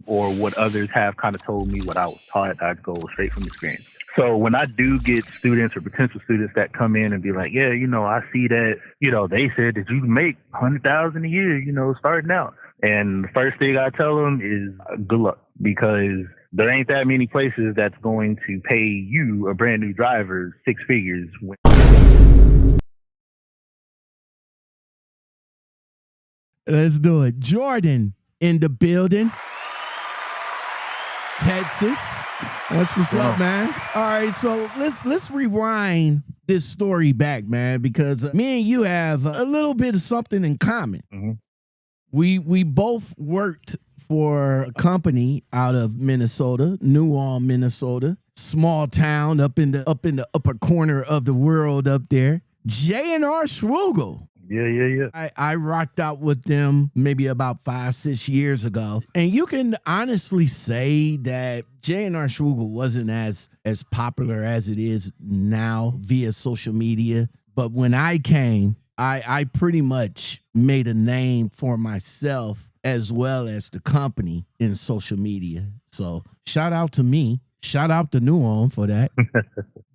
or what others have kind of told me, what I was taught. I go straight from experience. So when I do get students or potential students that come in and be like, yeah, I see that, they said that you can make $100,000 a year, starting out. And the first thing I tell them is good luck, because there ain't that many places that's going to pay you, a brand new driver, six figures. Let's do it. Jordan in the building. Texas. That's what's up, man. All right, so let's rewind this story back, man, because me and you have a little bit of something in common. Mm-hmm. We both worked for a company out of Minnesota, Nee All, Minnesota, small town up in the upper corner of the world up there. J&R Schugel. Yeah. I rocked out with them maybe about 5-6 years ago. And you can honestly say that J&R Schugel wasn't as popular as it is now via social media. But when I came, I pretty much made a name for myself as well as the company in social media. So shout out to me. Shout out to Nee All for that.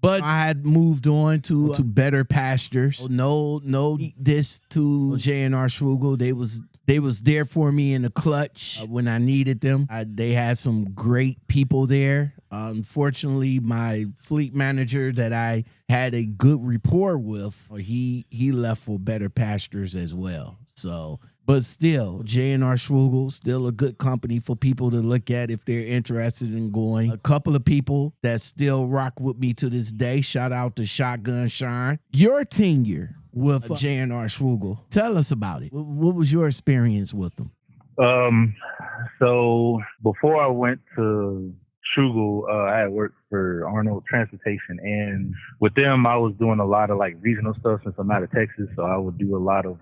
But I had moved on to better pastures. No this to J&R Schugel. They was there for me in the clutch when I needed them. They had some great people there. Unfortunately, my fleet manager that I had a good rapport with, he left for better pastures as well. So, but still, J&R Schugel, still a good company for people to look at if they're interested in going. A couple of people that still rock with me to this day. Shout out to Shotgun Shine. Your tenure with J&R Schugel. Tell us about it. What was your experience with them? So before I went to Schugel, I had worked for Arnold Transportation, and with them, I was doing a lot of like regional stuff since I'm out of Texas. So I would do a lot of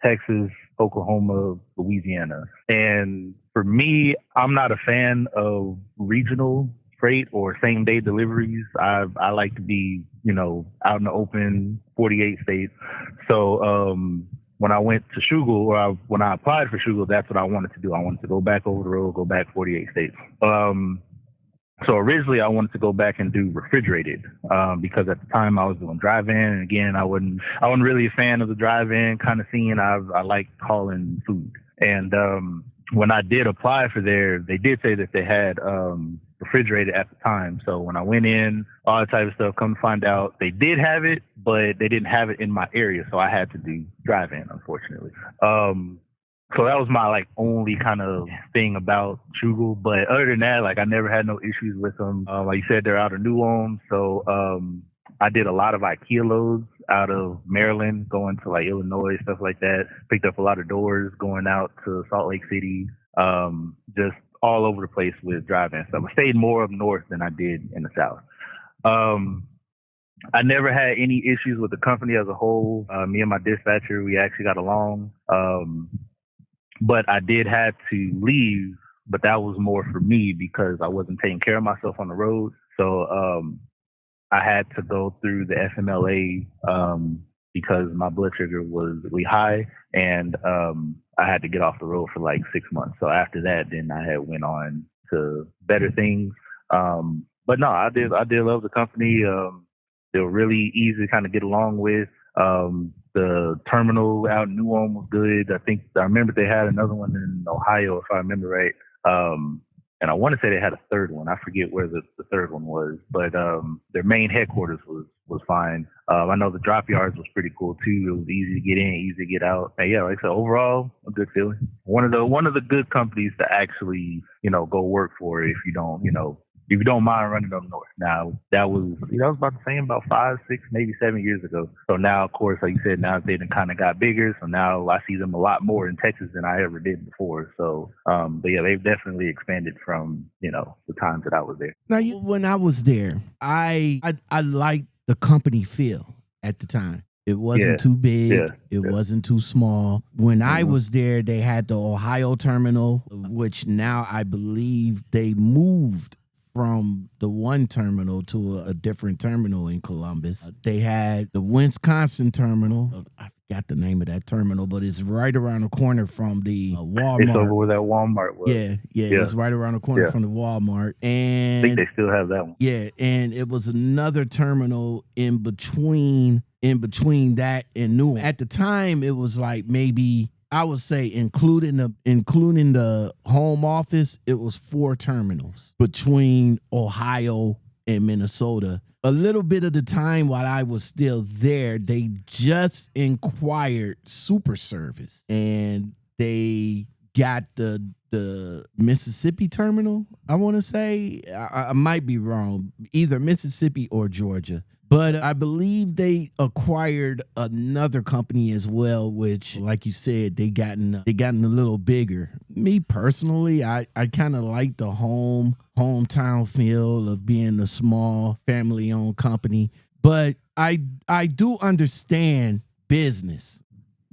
Texas, Oklahoma, Louisiana. And for me, I'm not a fan of regional freight or same day deliveries. I like to be, out in the open, 48 states. So when I went to Schugel, or when I applied for Schugel, that's what I wanted to do. I wanted to go back over the road, go back 48 states. So originally I wanted to go back and do refrigerated, because at the time I was doing drive-in, and again, I wasn't really a fan of the drive-in kind of scene. I like hauling food. And when I did apply for there, they did say that they had refrigerated at the time. So when I went in, all that type of stuff, come to find out they did have it, but they didn't have it in my area. So I had to do drive-in, unfortunately. So that was my only kind of thing about Schugel. But other than that, I never had no issues with them. Like you said, they're out of L.O.M. So I did a lot of IKEA loads out of Maryland, going to Illinois, stuff like that. Picked up a lot of doors going out to Salt Lake City, just all over the place with driving stuff. I stayed more up north than I did in the south. I never had any issues with the company as a whole. Me and my dispatcher, we actually got along. But I did have to leave, but that was more for me because I wasn't taking care of myself on the road. So I had to go through the FMLA because my blood sugar was really high, and I had to get off the road for 6 months. So after that, then I had went on to better things. But no, I did love the company. They were really easy to kind of get along with. The terminal out in New Ulm was good. I remember they had another one in Ohio, if I remember right. And I want to say they had a third one. I forget where the third one was, but their main headquarters was fine. I know the drop yards was pretty cool too. It was easy to get in, easy to get out. And yeah, like I said, overall, a good feeling. One of the good companies to actually, go work for if you don't mind running up north. Now, that was about the same about 5, 6, maybe 7 years ago. So now, of course, like you said, now they kind of got bigger. So now I see them a lot more in Texas than I ever did before. So, but yeah, they've definitely expanded from, the times that I was there. Now, when I was there, I liked the company feel at the time. It wasn't too big. It wasn't too small. When I was there, they had the Ohio terminal, which now I believe they moved from the one terminal to a different terminal in Columbus. They had the Wisconsin terminal. I got the name of that terminal, but it's right around the corner from the Walmart. It's over where that Walmart was. Yeah, it's right around the corner from the Walmart. And I think they still have that one. Yeah, and it was another terminal in between that and New. At the time, it was like maybe, I would say, including the home office, it was 4 terminals between Ohio and Minnesota. A little bit of the time while I was still there, they just acquired Super Service, and they got the Mississippi terminal, I want to say. I might be wrong, either Mississippi or Georgia. But I believe they acquired another company as well, which, like you said, they gotten a little bigger. Me personally, I kind of like the hometown feel of being a small family-owned company. But I do understand business.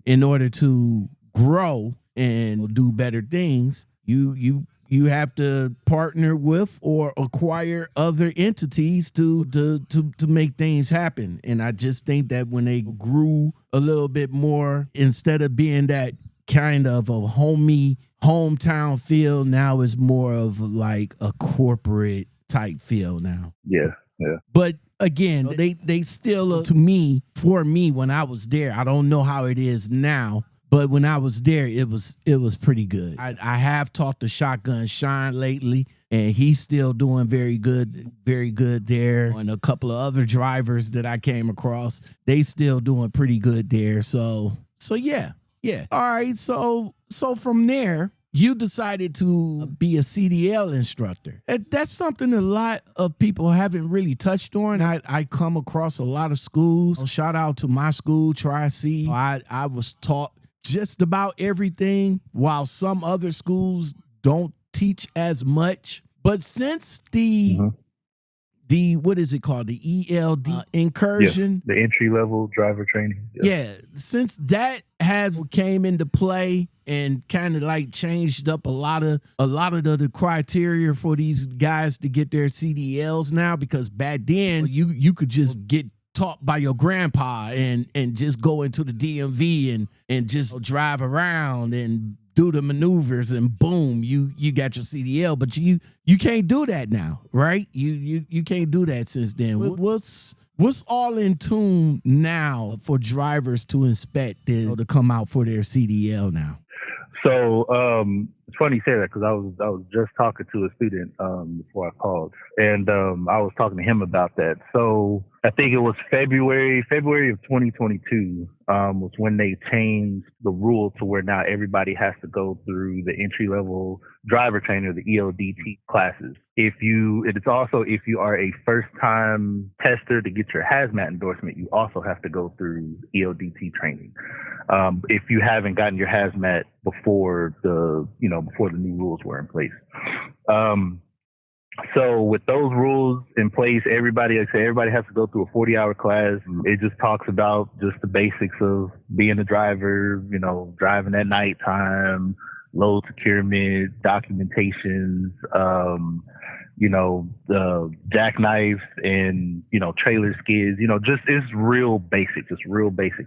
In order to grow and do better things, you have to partner with or acquire other entities to make things happen. And I just think that when they grew a little bit more, instead of being that kind of a hometown feel, now it's more of like a corporate type feel now. Yeah. But again, they still, for me, when I was there, I don't know how it is now, but when I was there, it was pretty good. I have talked to Shotgun Shine lately, and he's still doing very good there. And a couple of other drivers that I came across, they still doing pretty good there. So yeah. All right. So from there, you decided to be a CDL instructor. That's something a lot of people haven't really touched on. I come across a lot of schools. Shout out to my school, TRCC. I was taught just about everything, while some other schools don't teach as much. But since the what is it called? The ELD incursion. The entry level driver training. Yeah. Since that has came into play and kind of like changed up a lot of the criteria for these guys to get their CDLs now, because back then you could just get taught by your grandpa and just go into the DMV and just drive around and do the maneuvers, and boom, you got your CDL. But you can't do that now, right? You can't do that since then. What's all in tune now for drivers to inspect to come out for their CDL now? So it's funny you say that, because I was just talking to a student before I called, and I was talking to him about that. So I think it was February of 2022 was when they changed the rule to where now everybody has to go through the entry level driver trainer, the ELDT classes. If you are a first time tester to get your hazmat endorsement, you also have to go through ELDT training. If you haven't gotten your hazmat before the new rules were in place. So with those rules in place, everybody has to go through a 40-hour class. It just talks about just the basics of being a driver, driving at nighttime, load securement, documentations, the jackknife and, trailer skids, it's real basic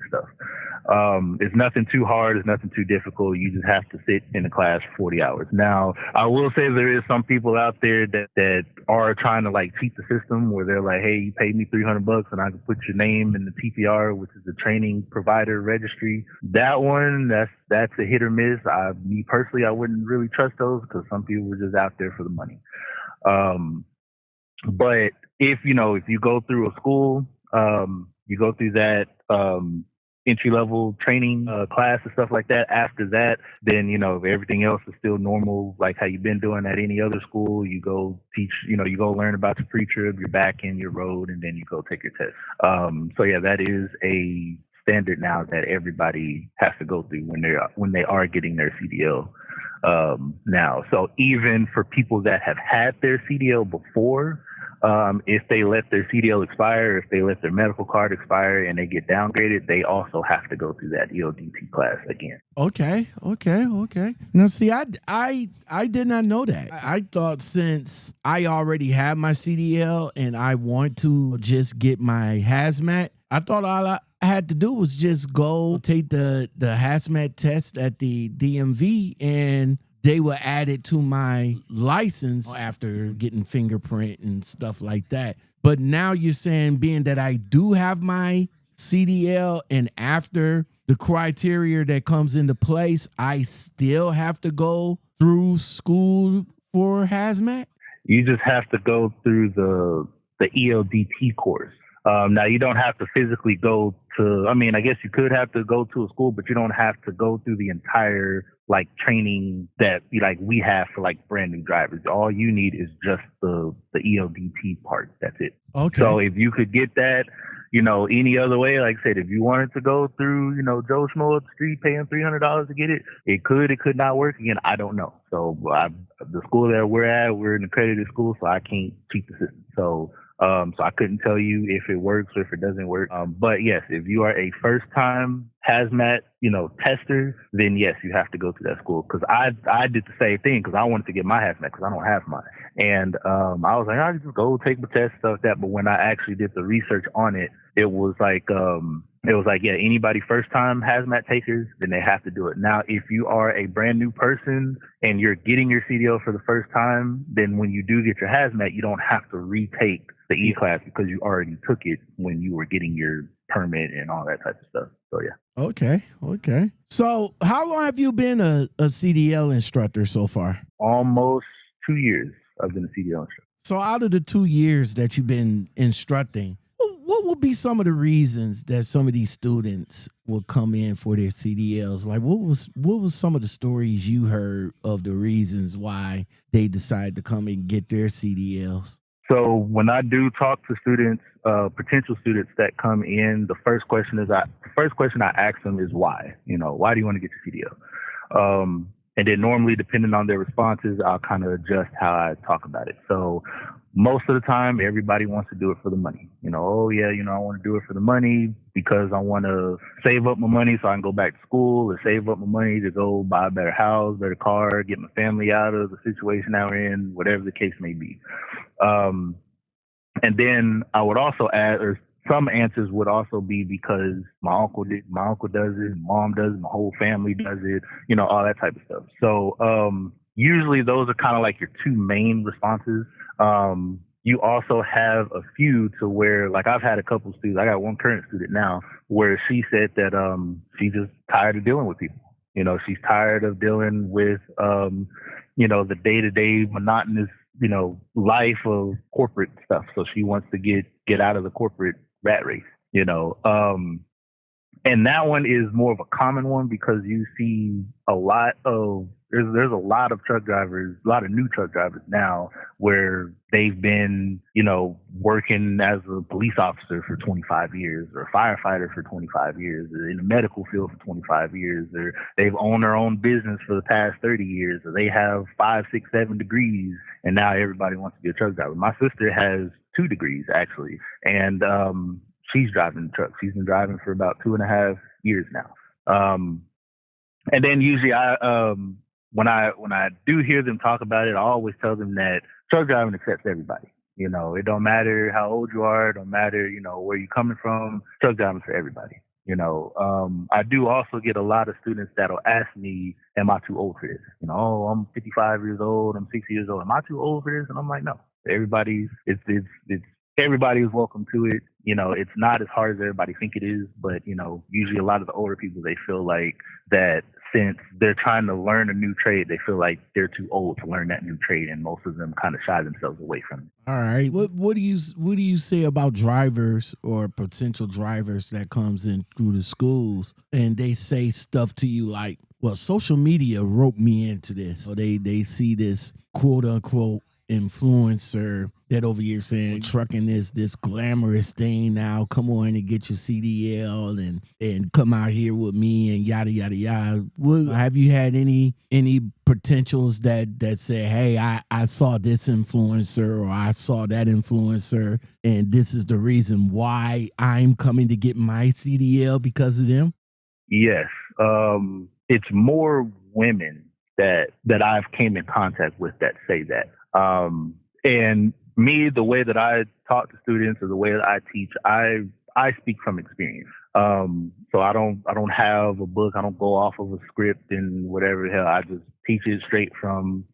stuff. It's nothing too hard. It's nothing too difficult. You just have to sit in the class for 40 hours. Now, I will say there is some people out there that are trying to like cheat the system, where they're like, hey, you paid me $300 and I can put your name in the TPR, which is the training provider registry. That one, that's a hit or miss. Me personally, I wouldn't really trust those, because some people are just out there for the money. But if you go through a school, you go through that, entry-level training class and stuff like that. After that, then, if everything else is still normal, like how you've been doing at any other school, you go teach, you go learn about your pre-trib, your back end, your road, and then you go take your test. So yeah, that is a standard now that everybody has to go through when they are getting their CDL now. So even for people that have had their CDL before, if they let their CDL expire, if they let their medical card expire and they get downgraded, they also have to go through that ELDT class again. Okay. Now, see, I did not know that. I thought since I already have my CDL and I want to just get my hazmat, I thought I had to do was just go take the hazmat test at the DMV, and they would add it to my license after getting fingerprint and stuff like that. But now you're saying, being that I do have my CDL, and after the criteria that comes into place, I still have to go through school for hazmat? You just have to go through the ELDT course. Now, you don't have to physically go to, I mean, I guess you could have to go to a school, but you don't have to go through the entire like training that like we have for like brand new drivers. All you need is just the ELDT part. That's it. Okay. So if you could get that, you know, any other way, like I said, if you wanted to go through, you know, Joe Schmo up the street paying $300 to get it, it could not work. Again, I don't know. So the school that we're at, we're an accredited school, so I can't cheat the system. So I couldn't tell you if it works or if it doesn't work. But yes, if you are a first time hazmat, you know, tester, then yes, you have to go to that school. Cause I did the same thing because I wanted to get my hazmat because I don't have mine. And I was like, I'll just go take my test, stuff like that. But when I actually did the research on it, it was like, yeah, anybody first time hazmat takers, then they have to do it. Now, if you are a brand new person and you're getting your CDL for the first time, then when you do get your hazmat, you don't have to retake the E-class because you already took it when you were getting your permit and all that type of stuff. So yeah. Okay. So how long have you been a CDL instructor so far? Almost 2 years I've been a CDL instructor. So out of the 2 years that you've been instructing, what would be some of the reasons that some of these students will come in for their CDLs? Like what was some of the stories you heard of the reasons why they decide to come and get their CDLs? So when I do talk to students, potential students that come in, the first question I ask them is why. You know, why do you want to get your CDL? And then normally, depending on their responses, I'll kind of adjust how I talk about it. So most of the time, everybody wants to do it for the money. You know, oh yeah, you know, I want to do it for the money because I want to save up my money so I can go back to school, or save up my money to go buy a better house, better car, get my family out of the situation that we're in, whatever the case may be. And then I would also add, or some answers would also be because my uncle does it, mom does it, my whole family does it, you know, all that type of stuff. So usually those are kind of like your two main responses. You also have a few to where, like, I've had a couple students. I got one current student now where she said that she's just tired of dealing with people. You know, she's tired of dealing with you know, the day-to-day monotonous, you know, life of corporate stuff. So she wants to get out of the corporate rat race, you know. And that one is more of a common one because you see a lot of, there's a lot of truck drivers, a lot of new truck drivers now where they've been, you know, working as a police officer for 25 years or a firefighter for 25 years or in the medical field for 25 years, or they've owned their own business for the past 30 years, or they have 5, 6, 7 degrees, and now everybody wants to be a truck driver. My sister has 2 degrees actually, and she's driving the truck. She's been driving for about 2.5 years now. And then usually when I do hear them talk about it, I always tell them that truck driving accepts everybody. You know, it don't matter how old you are, it don't matter, you know, where you're coming from, truck driving for everybody. You know, I do also get a lot of students that'll ask me, am I too old for this? You know, oh, I'm 55 years old, I'm 60 years old. Am I too old for this? And I'm like, no, everybody is welcome to it. You know, it's not as hard as everybody think it is, but, you know, usually a lot of the older people, they feel like that since they're trying to learn a new trade, they feel like they're too old to learn that new trade, and most of them kind of shy themselves away from it. All right. What do you say about drivers or potential drivers that comes in through the schools and they say stuff to you like, well, social media roped me into this. So they see this quote unquote influencer that over here saying trucking is this glamorous thing now. Come on and get your CDL and come out here with me and yada yada yada. Have you had any potentials that say, hey, I saw this influencer or I saw that influencer and this is the reason why I'm coming to get my CDL because of them? Yes. It's more women that I've came in contact with that say that. And me, the way that I talk to students or the way that I teach, I speak from experience. So I don't have a book. I don't go off of a script and whatever the hell. I just teach it straight from,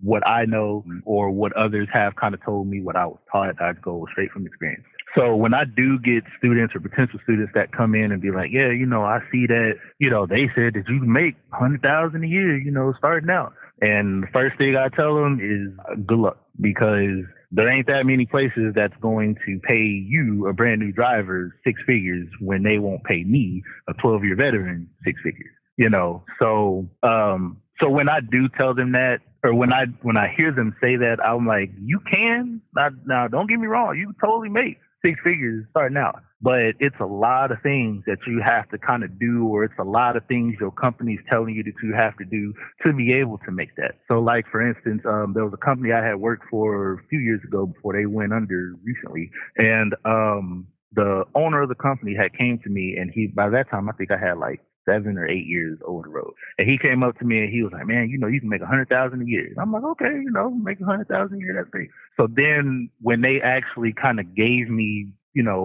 what I know or what others have kind of told me, what I was taught. I go straight from experience. So when I do get students or potential students that come in and be like, yeah, I see that, they said that you can make 100,000 a year, starting out. And the first thing I tell them is good luck, because there ain't that many places that's going to pay you, a brand new driver, 6 figures when they won't pay me, a 12-year veteran, 6 figures. So when I do tell them that, or when I hear them say that, I'm like, you can. Now, don't get me wrong, you can totally make 6 figures starting out. But it's a lot of things that you have to kind of do, or it's a lot of things your company's telling you that you have to do to be able to make that. So like, for instance, there was a company I had worked for a few years ago before they went under recently. And the owner of the company had came to me, and by that time, I think I had like 7 or 8 years over the road. And he came up to me and he was like, man, you can make 100,000 a year. And I'm like, okay, make 100,000 a year. That's great. So then when they actually kind of gave me,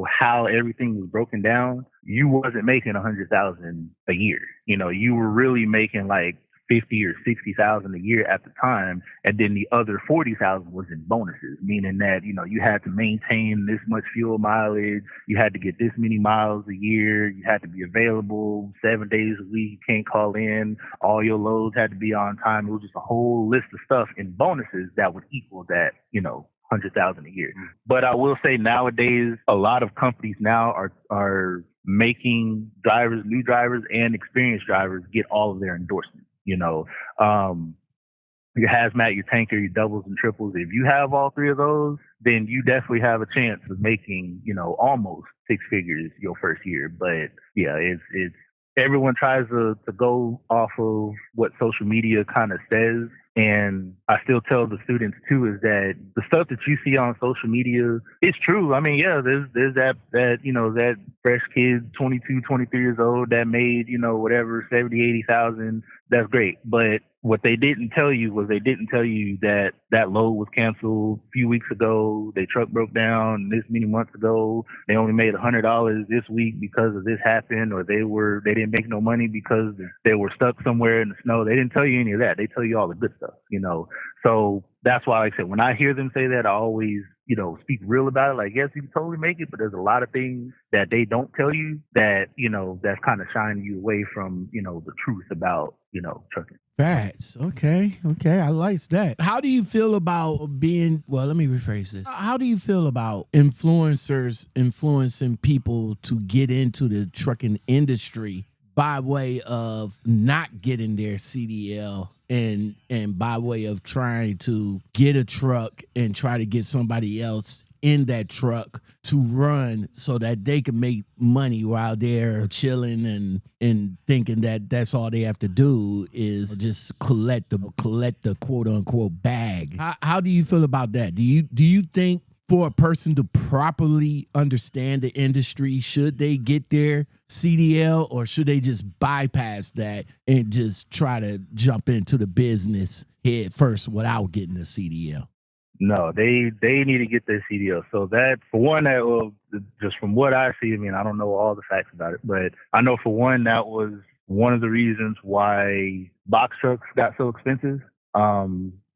how everything was broken down, you wasn't making 100,000 a year. You were really making like 50 or 60,000 a year at the time. And then the other 40,000 was in bonuses, meaning that, you had to maintain this much fuel mileage. You had to get this many miles a year. You had to be available 7 days a week. You can't call in. All your loads had to be on time. It was just a whole list of stuff in bonuses that would equal that, 100,000 a year. But I will say nowadays, a lot of companies now are making drivers, new drivers and experienced drivers get all of their endorsements. Your hazmat, your tanker, your doubles and triples. If you have all 3 of those, then you definitely have a chance of making, almost 6 figures your first year. But yeah, it's everyone tries to go off of what social media kind of says. And I still tell the students too, is that the stuff that you see on social media is true. I mean, yeah, there's that fresh kid, 22, 23 years old that made, whatever, 70, 80,000. That's great. But what they didn't tell you was that load was canceled a few weeks ago. Their truck broke down this many months ago. They only made $100 this week because of this happened, or they didn't make no money because they were stuck somewhere in the snow. They didn't tell you any of that. They tell you all the good stuff, So that's why, like I said, when I hear them say that, I always, speak real about it. Like, yes, you can totally make it, but there's a lot of things that they don't tell you that, that's kind of shining you away from, the truth about, trucking. Facts. Okay. I like that. How do you feel about let me rephrase this. How do you feel about influencers influencing people to get into the trucking industry by way of not getting their CDL and by way of trying to get a truck and try to get somebody else in that truck to run so that they can make money while they're chilling and thinking that that's all they have to do is just collect the quote unquote bag? How do you feel about that? Do you think for a person to properly understand the industry, should they get their CDL, or should they just bypass that and just try to jump into the business head first without getting the CDL? No, they need to get their CDL. So that, for one, that just from what I see, I mean, I don't know all the facts about it, but I know for one, that was one of the reasons why box trucks got so expensive.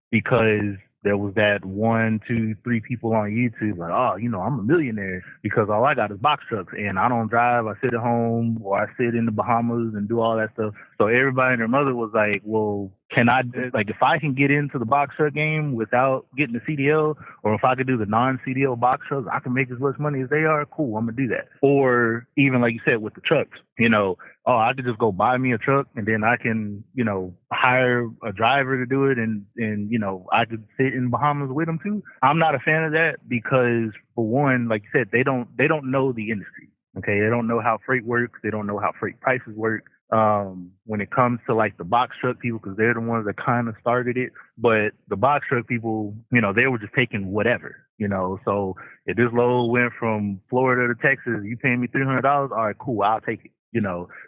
Because there was that 1, 2, 3 people on YouTube like, oh, I'm a millionaire because all I got is box trucks and I don't drive. I sit at home or I sit in the Bahamas and do all that stuff. So everybody and their mother was like, well, can I, like, if I can get into the box truck game without getting the CDL, or if I could do the non-CDL box trucks, I can make as much money as they are. Cool, I'm going to do that. Or even like you said with the trucks, I could just go buy me a truck and then I can, hire a driver to do it and I could sit in Bahamas with them too. I'm not a fan of that because, for one, like you said, they don't know the industry. Okay, they don't know how freight works. They don't know how freight prices work. When it comes to like the box truck people, because they're the ones that kind of started it. But the box truck people, they were just taking whatever, So if this load went from Florida to Texas, you paying me $300, all right, cool, I'll take it.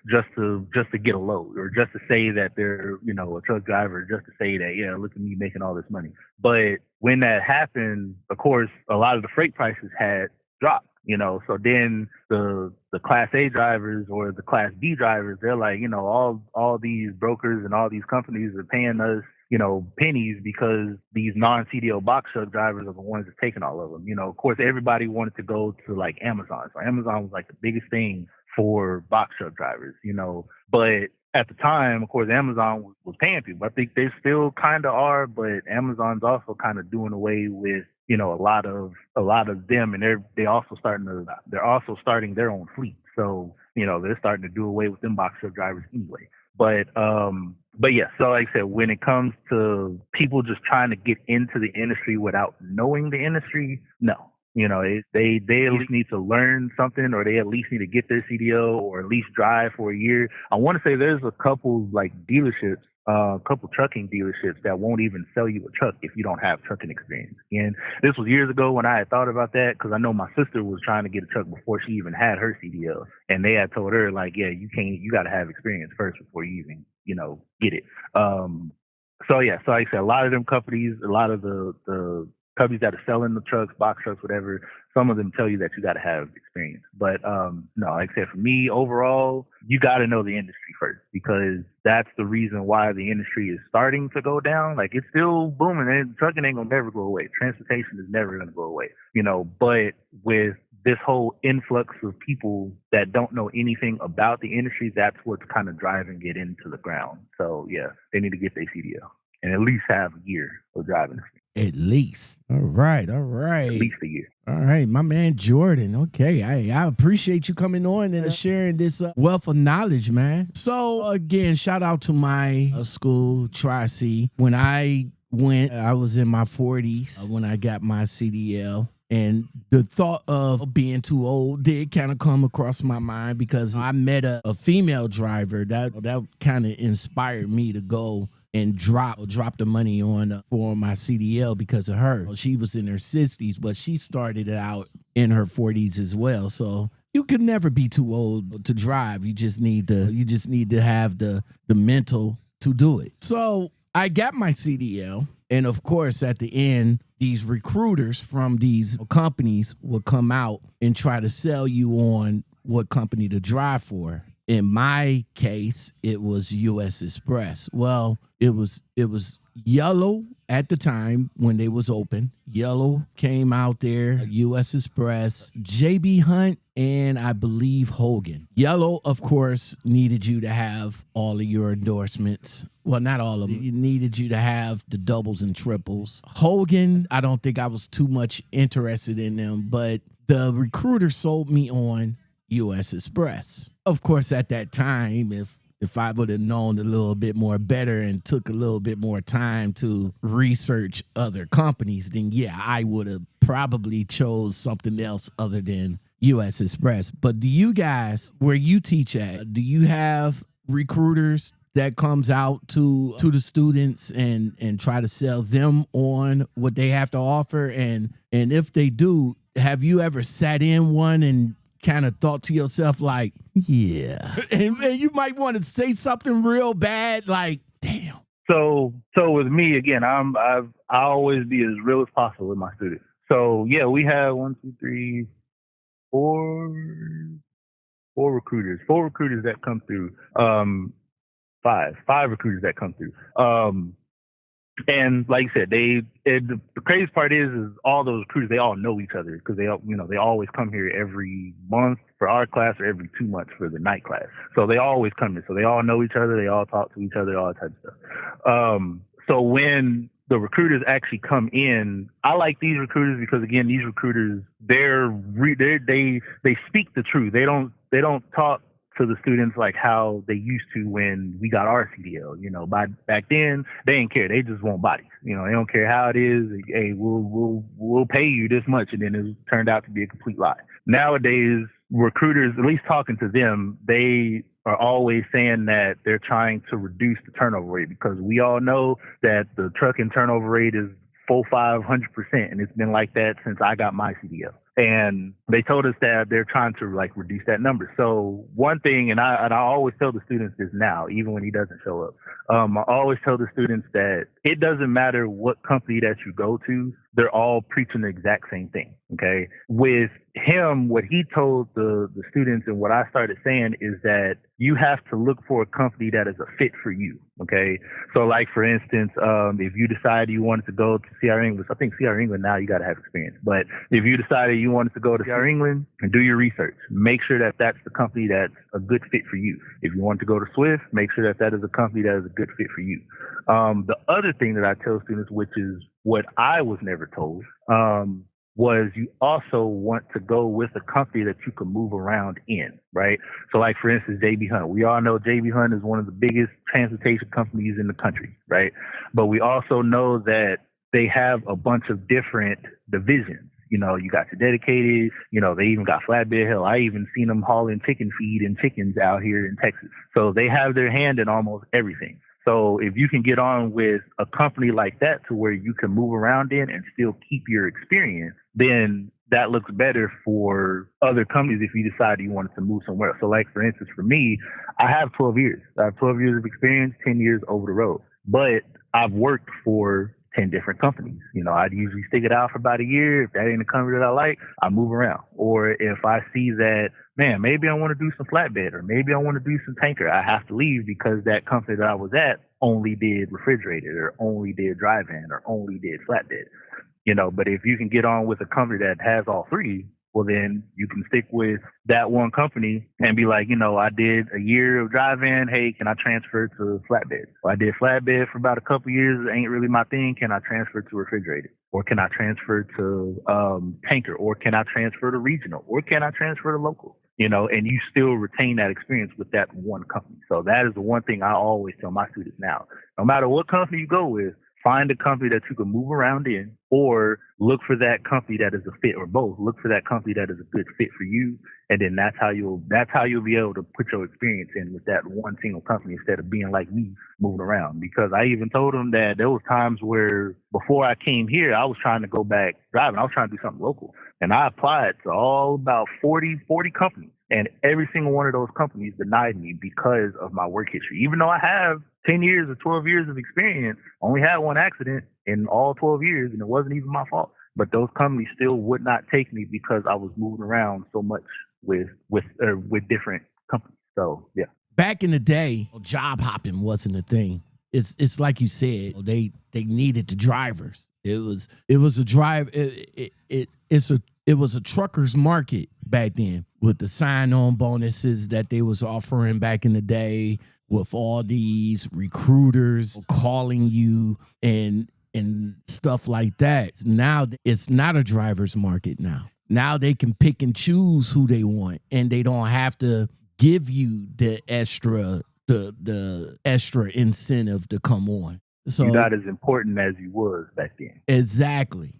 Just to get a load, or just to say that they're, a truck driver, just to say that, yeah, look at me making all this money. But when that happened, of course, a lot of the freight prices had dropped. So then the Class A drivers or the Class B drivers, they're like, all these brokers and all these companies are paying us, pennies because these non-CDL box truck drivers are the ones that's taking all of them. Of course, everybody wanted to go to like Amazon. So Amazon was like the biggest thing for box truck drivers, but at the time, of course, Amazon was paying people. I think they still kind of are, but Amazon's also kind of doing away with, a lot of them, and they're also starting their own fleet. So, they're starting to do away with them box truck drivers anyway. But yeah, so like I said, when it comes to people just trying to get into the industry without knowing the industry, no. They at least need to learn something, or they at least need to get their CDL, or at least drive for a year. I want to say there's a couple like dealerships, a couple trucking dealerships that won't even sell you a truck if you don't have trucking experience. And this was years ago when I had thought about that, because I know my sister was trying to get a truck before she even had her CDL, and they had told her like, yeah, you got to have experience first before you even get it. So yeah, so like I said, a lot of them companies, a lot of the companies that are selling the trucks, box trucks, whatever, some of them tell you that you got to have experience. But no, like I said, for me, overall, you got to know the industry first, because that's the reason why the industry is starting to go down. Like, it's still booming, and trucking ain't going to never go away. Transportation is never going to go away, but with this whole influx of people that don't know anything about the industry, that's what's kind of driving it into the ground. So yeah, they need to get their CDL and at least have a year of driving. At least. All right. At least a year. All right, my man Jordan. Okay, I appreciate you coming on and sharing this wealth of knowledge, man. So again, shout out to my school, TRCC. When I went, I was in my 40s when I got my CDL. And the thought of being too old did kind of come across my mind, because I met a female driver that kind of inspired me to go and drop the money on for my CDL because of her. She was in her 60s, but she started out in her 40s as well. So you can never be too old to drive. You just need to have the mental to do it. So I got my CDL, and of course at the end, these recruiters from these companies will come out and try to sell you on what company to drive for. In my case, it was U.S. Express. Well, it was Yellow at the time when they was open. Yellow came out there, U.S. Express, J.B. Hunt, and I believe Hogan. Yellow, of course, needed you to have all of your endorsements. Well, not all of them. It needed you to have the doubles and triples. Hogan, I don't think I was too much interested in them, but the recruiter sold me on U.S. Express. Of course, at that time, if I would have known a little bit more better and took a little bit more time to research other companies, then yeah, I would have probably chose something else other than U.S. Express. But do you guys, where you teach at, do you have recruiters that comes out to the students and try to sell them on what they have to offer? And if they do, have you ever sat in one and kind of thought to yourself like, yeah, and you might want to say something real bad, like, damn. So with me, again, I always be as real as possible with my students. So yeah, we have 4 recruiters that come through. Five recruiters that come through. And like I said, the crazy part is all those recruiters, they all know each other, because they always come here every month for our class, or every 2 months for the night class. So they always come in. So they all know each other. They all talk to each other, all that type of stuff. So when the recruiters actually come in, I like these recruiters because, again, these recruiters, they speak the truth. They don't talk to the students like how they used to when we got our CDL. Back then they didn't care. They just want bodies. They don't care how it is. Hey, we'll pay you this much, and then it turned out to be a complete lie. Nowadays, recruiters, at least talking to them, they are always saying that they're trying to reduce the turnover rate, because we all know that the trucking turnover rate is 400-500%, and it's been like that since I got my CDL. And they told us that they're trying to reduce that number. So one thing, and I always tell the students this now, even when he doesn't show up, I always tell the students that it doesn't matter what company that you go to, they're all preaching the exact same thing. Okay. With what he told the students and what I started saying is that you have to look for a company that is a fit for you. Okay. So like, for instance, if you decided you wanted to go to CR English, I think CR England now you got to have experience, but if you decided you wanted to go to CR England and do your research, make sure that that's the company that's a good fit for you. If you want to go to Swift, make sure that that is a company that is a good fit for you. The other thing that I tell students, which is what I was never told, was you also want to go with a company that you can move around in, right? So like, for instance, JB Hunt. We all know JB Hunt is one of the biggest transportation companies in the country, right? But we also know that they have a bunch of different divisions. You know, you got your dedicated, you know, they even got flatbed. Hell, I even seen them hauling chicken feed and chickens out here in Texas. So they have their hand in almost everything. So if you can get on with a company like that to where you can move around in and still keep your experience, then that looks better for other companies if you decide you wanted to move somewhere else. So like, for instance, for me, I have 12 years. I have 12 years of experience, 10 years over the road. But I've worked for 10 different companies. You know, I'd usually stick it out for about a year. If that ain't a company that I like, I move around. Or if I see that, man, maybe I want to do some flatbed or maybe I want to do some tanker, I have to leave because that company that I was at only did refrigerated or only did drive-in or only did flatbed. You know, but if you can get on with a company that has all three, well, then you can stick with that one company and be like, you know, I did a year of drive-in. Hey, can I transfer to flatbed? Well, I did flatbed for about a couple of years. It ain't really my thing. Can I transfer to refrigerated? Or can I transfer to tanker? Or can I transfer to regional? Or can I transfer to local? You know, and you still retain that experience with that one company. So that is the one thing I always tell my students now. No matter what company you go with, find a company that you can move around in, or look for that company that is a fit, or both. Look for that company that is a good fit for you, and then that's how you'll be able to put your experience in with that one single company instead of being like me, moving around. Because I even told them that there was times where before I came here, I was trying to go back driving. I was trying to do something local, and I applied to all about 40 companies, and every single one of those companies denied me because of my work history. Even though I have 10 years or 12 years of experience, only had one accident in all 12 years, and it wasn't even my fault. But those companies still would not take me because I was moving around so much with different companies. So, yeah. Back in the day, job hopping wasn't a thing. It's like you said, they needed the drivers. It was a trucker's market back then with the sign-on bonuses that they was offering back in the day, with all these recruiters calling you and stuff like that. Now it's not a driver's market now. Now they can pick and choose who they want, and they don't have to give you the extra incentive to come on. So you're not as important as you was back then. Exactly.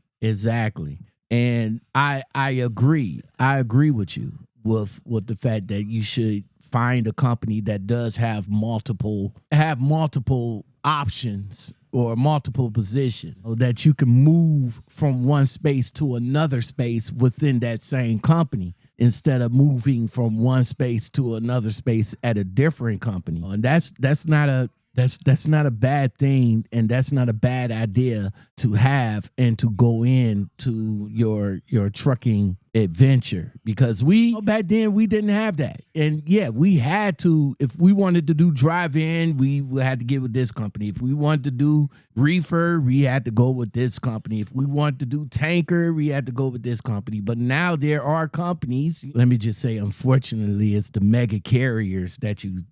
And I agree. I agree with you with the fact that you should find a company that does have multiple options or multiple positions, so that you can move from one space to another space within that same company instead of moving from one space to another space at a different company. And that's not a bad thing, and that's not a bad idea to have and to go into your trucking adventure, because back then we didn't have that. And yeah, we had to, if we wanted to do drive-in, we had to get with this company. If we wanted to do reefer, we had to go with this company. If we wanted to do tanker, we had to go with this company. But now there are companies, let me just say, unfortunately, it's the mega carriers that you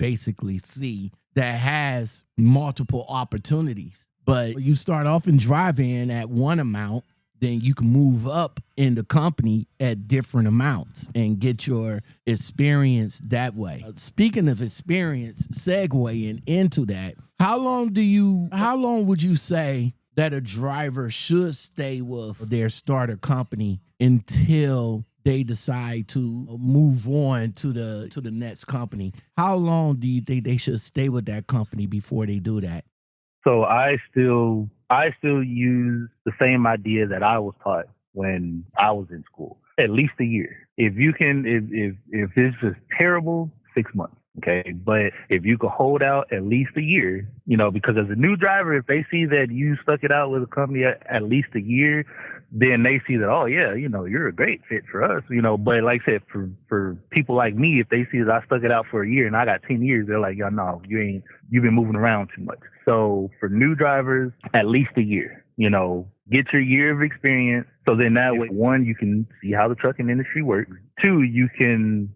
basically see that has multiple opportunities. But you start off in drive-in at one amount, then you can move up in the company at different amounts and get your experience that way. Speaking of experience, segueing into that, how long would you say that a driver should stay with their starter company until they decide to move on to the next company? How long do you think they should stay with that company before they do that? So I still use the same idea that I was taught when I was in school. At least a year. If you can, if it's just terrible, 6 months. Okay. But if you could hold out at least a year, because as a new driver, if they see that you stuck it out with a company at least a year, then they see that, oh yeah, you're a great fit for us, but like I said, for people like me, if they see that I stuck it out for a year and I got 10 years, they're like, yo, no, you've been moving around too much. So for new drivers, at least a year, get your year of experience. So then that way, one, you can see how the trucking industry works. Two, you can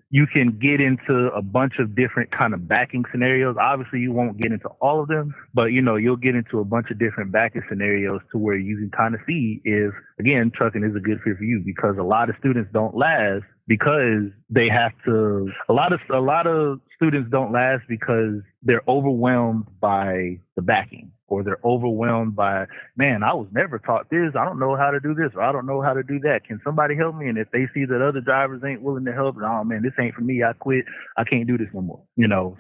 get into a bunch of different kind of backing scenarios. Obviously, you won't get into all of them, but you'll get into a bunch of different backing scenarios to where you can kind of see if, again, trucking is a good fit for you, because a lot of students don't last because they have to. A lot of students don't last because they're overwhelmed by the backing, or they're overwhelmed by, man, I was never taught this. I don't know how to do this, or I don't know how to do that. Can somebody help me? And if they see that other drivers ain't willing to help, oh man, this ain't for me. I quit. I can't do this no more.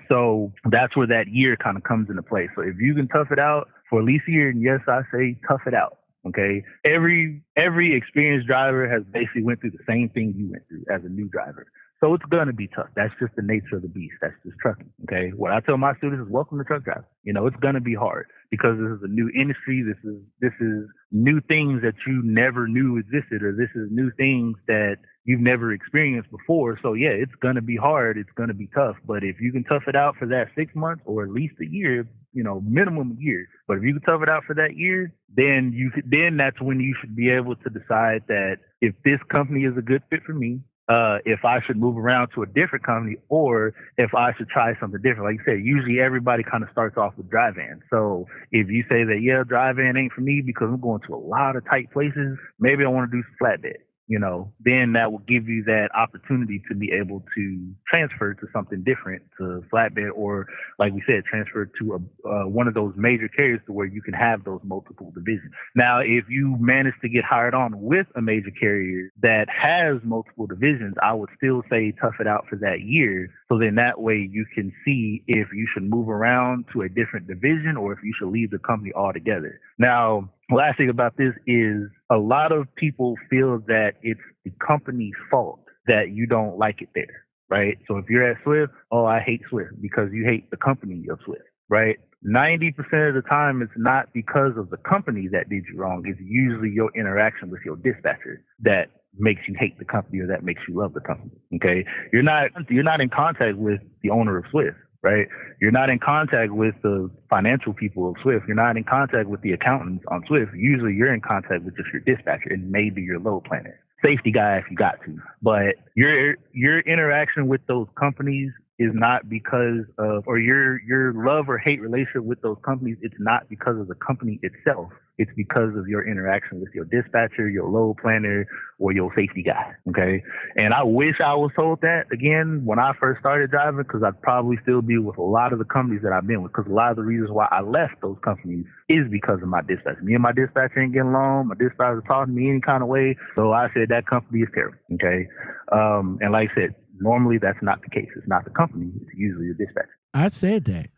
So that's where that year kind of comes into play. So if you can tough it out for at least a year, and yes, I say tough it out. Okay. Every experienced driver has basically went through the same thing you went through as a new driver. So it's going to be tough. That's just the nature of the beast. That's just trucking. Okay. What I tell my students is welcome to truck driving. It's going to be hard because this is a new industry. This is new things that you never knew existed, or this is new things that you've never experienced before. So yeah, it's going to be hard. It's going to be tough. But if you can tough it out for that 6 months or at least a year, minimum a year. But if you can tough it out for that year, then that's when you should be able to decide that if this company is a good fit for me, if I should move around to a different company, or if I should try something different. Like you said, usually everybody kind of starts off with dry van. So if you say that, yeah, dry van ain't for me because I'm going to a lot of tight places, maybe I want to do some flatbed. Then that will give you that opportunity to be able to transfer to something different, to flatbed, or like we said, transfer to one of those major carriers to where you can have those multiple divisions. Now, if you manage to get hired on with a major carrier that has multiple divisions, I would still say tough it out for that year. So then that way you can see if you should move around to a different division or if you should leave the company altogether. Now, last thing about this is a lot of people feel that it's the company's fault that you don't like it there, right? So if you're at Swift, oh, I hate Swift because you hate the company of Swift, right? 90% of the time, it's not because of the company that did you wrong. It's usually your interaction with your dispatcher that makes you hate the company or that makes you love the company. Okay. You're not in contact with the owner of Swift, right? You're not in contact with the financial people of Swift. You're not in contact with the accountants on Swift. Usually you're in contact with just your dispatcher and maybe your load planner, safety guy if you got to. But your interaction with those companies is not because of, or your love or hate relationship with those companies, it's not because of the company itself. It's because of your interaction with your dispatcher, your load planner, or your safety guy. Okay. And I wish I was told that again when I first started driving, because I'd probably still be with a lot of the companies that I've been with, because a lot of the reasons why I left those companies is because of my dispatcher. Me and my dispatcher ain't getting along. My dispatcher talking to me any kind of way. So I said that company is terrible. Okay. And like I said, normally that's not the case. It's not the company. It's usually the dispatcher. I said that.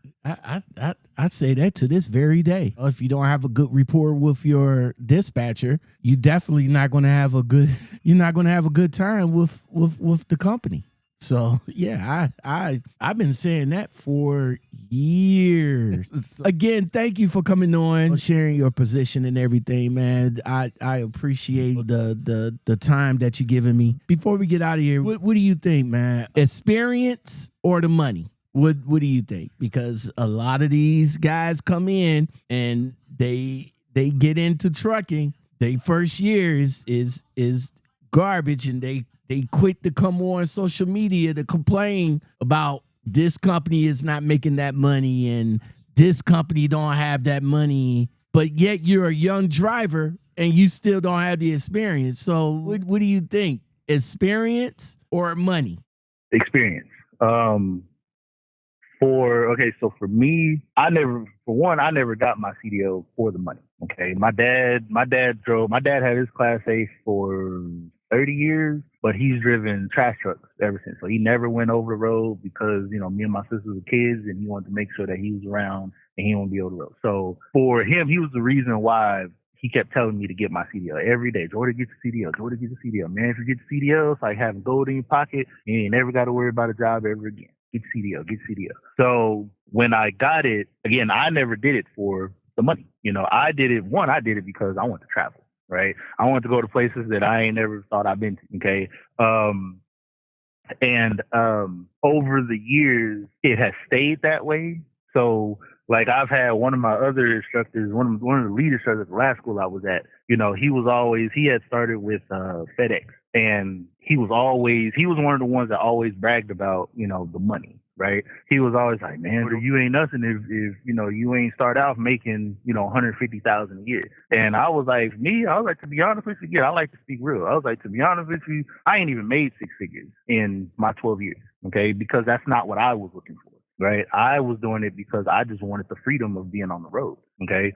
I say that to this very day. If you don't have a good rapport with your dispatcher, you definitely not going to have a good. You're not going to have a good time with the company. So yeah, I've been saying that for years. Again, thank you for coming on, sharing your position and everything, man. I appreciate the time that you're giving me. Before we get out of here, what do you think, man? Experience or the money? What do you think? Because a lot of these guys come in and they get into trucking. Their first year is garbage, and they quit to come on social media to complain about this company is not making that money and this company don't have that money. But yet you're a young driver and you still don't have the experience. So what do you think? Experience or money? Experience. So for me, I never got my CDL for the money. Okay. My dad had his Class A for 30 years, but he's driven trash trucks ever since. So he never went over the road because, me and my sister were kids and he wanted to make sure that he was around and he won't be over the road. So for him, he was the reason why he kept telling me to get my CDL every day. Jordan, get the CDL. Jordan, get the CDL. Man, if you get the CDL, it's like having gold in your pocket. You ain't never got to worry about a job ever again. get CDL, get CDL. So when I got it, again, I never did it for the money. I did it because I wanted to travel, right? I wanted to go to places that I ain't never thought I'd been to, okay? And over the years, it has stayed that way. So, like, I've had one of my other instructors, one of the lead instructors at the last school I was at, he had started with FedEx. And he was one of the ones that always bragged about, the money, right? He was always like, man, you ain't nothing if you ain't start out making, $150,000 a year. And I was like, to be honest with you, I like to speak real. I was like, to be honest with you, I ain't even made six figures in my 12 years, okay? Because that's not what I was looking for. Right. I was doing it because I just wanted the freedom of being on the road. Okay.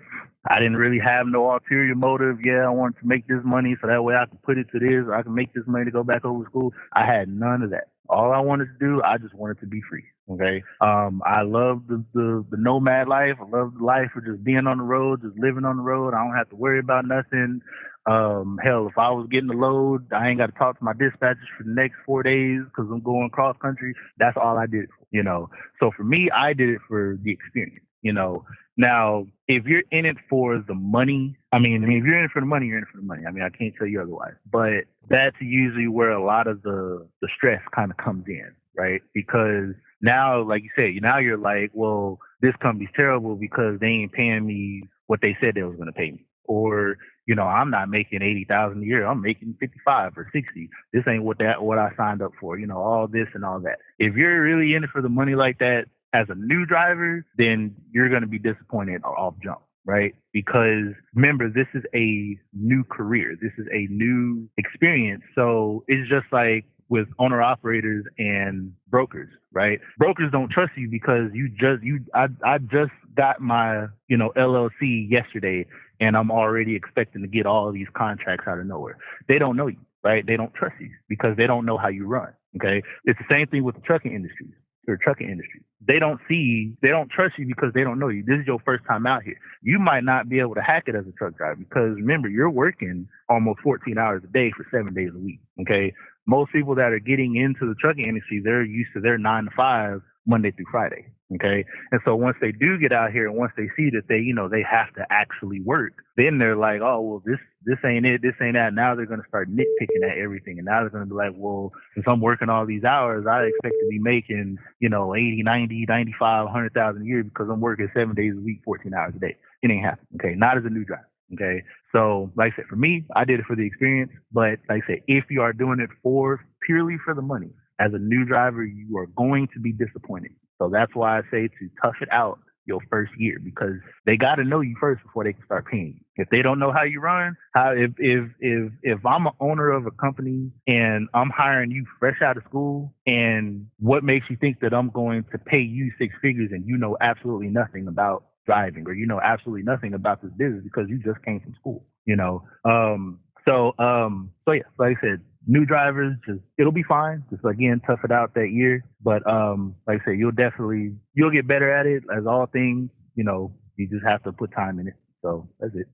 I didn't really have no ulterior motive. Yeah, I wanted to make this money so that way I could put it to this, or I can make this money to go back over to school. I had none of that. All I wanted to do, I just wanted to be free. Okay. I love the nomad life. I love the life of just being on the road, just living on the road. I don't have to worry about nothing. Hell, if I was getting a load, I ain't got to talk to my dispatchers for the next 4 days because I'm going cross country. That's all I did, So for me, I did it for the experience, Now, if you're in it for the money, if you're in it for the money, you're in it for the money. I can't tell you otherwise. But that's usually where a lot of the stress kind of comes in, right? Because now, like you said, now you're like, well, this company's terrible because they ain't paying me what they said they was going to pay me. Or, I'm not making $80,000 a year. I'm making 55 or 60. This ain't what I signed up for. All this and all that. If you're really in it for the money like that as a new driver, then you're going to be disappointed off jump, right? Because remember, this is a new career. This is a new experience. So it's just like with owner operators and brokers, right? Brokers don't trust you because I just got my, LLC yesterday and I'm already expecting to get all of these contracts out of nowhere. They don't know you, right? They don't trust you because they don't know how you run. Okay. It's the same thing with the trucking industry. They don't trust you because they don't know you. This is your first time out here. You might not be able to hack it as a truck driver because remember, you're working almost 14 hours a day for 7 days a week. Okay. Most people that are getting into the trucking industry, they're used to their 9 to 5 Monday through Friday. Okay. And so once they do get out here and once they see that they have to actually work, then they're like, oh, well, this ain't it. This ain't that. Now they're going to start nitpicking at everything. And now they're going to be like, well, since I'm working all these hours, I expect to be making, 80, 90, 95, 100,000 a year because I'm working 7 days a week, 14 hours a day. It ain't happening. Okay. Not as a new driver. Okay. So like I said, for me, I did it for the experience. But like I said, if you are doing it purely for the money, as a new driver, you are going to be disappointed. So that's why I say to tough it out your first year because they got to know you first before they can start paying you. If they don't know how you run, if I'm an owner of a company and I'm hiring you fresh out of school, and what makes you think that I'm going to pay you six figures and you know absolutely nothing about driving or you know absolutely nothing about this business because you just came from school, So yeah, like I said, new drivers, it'll be fine. Just again, tough it out that year. But like I said, you'll get better at it as all things, you just have to put time in it. So that's it.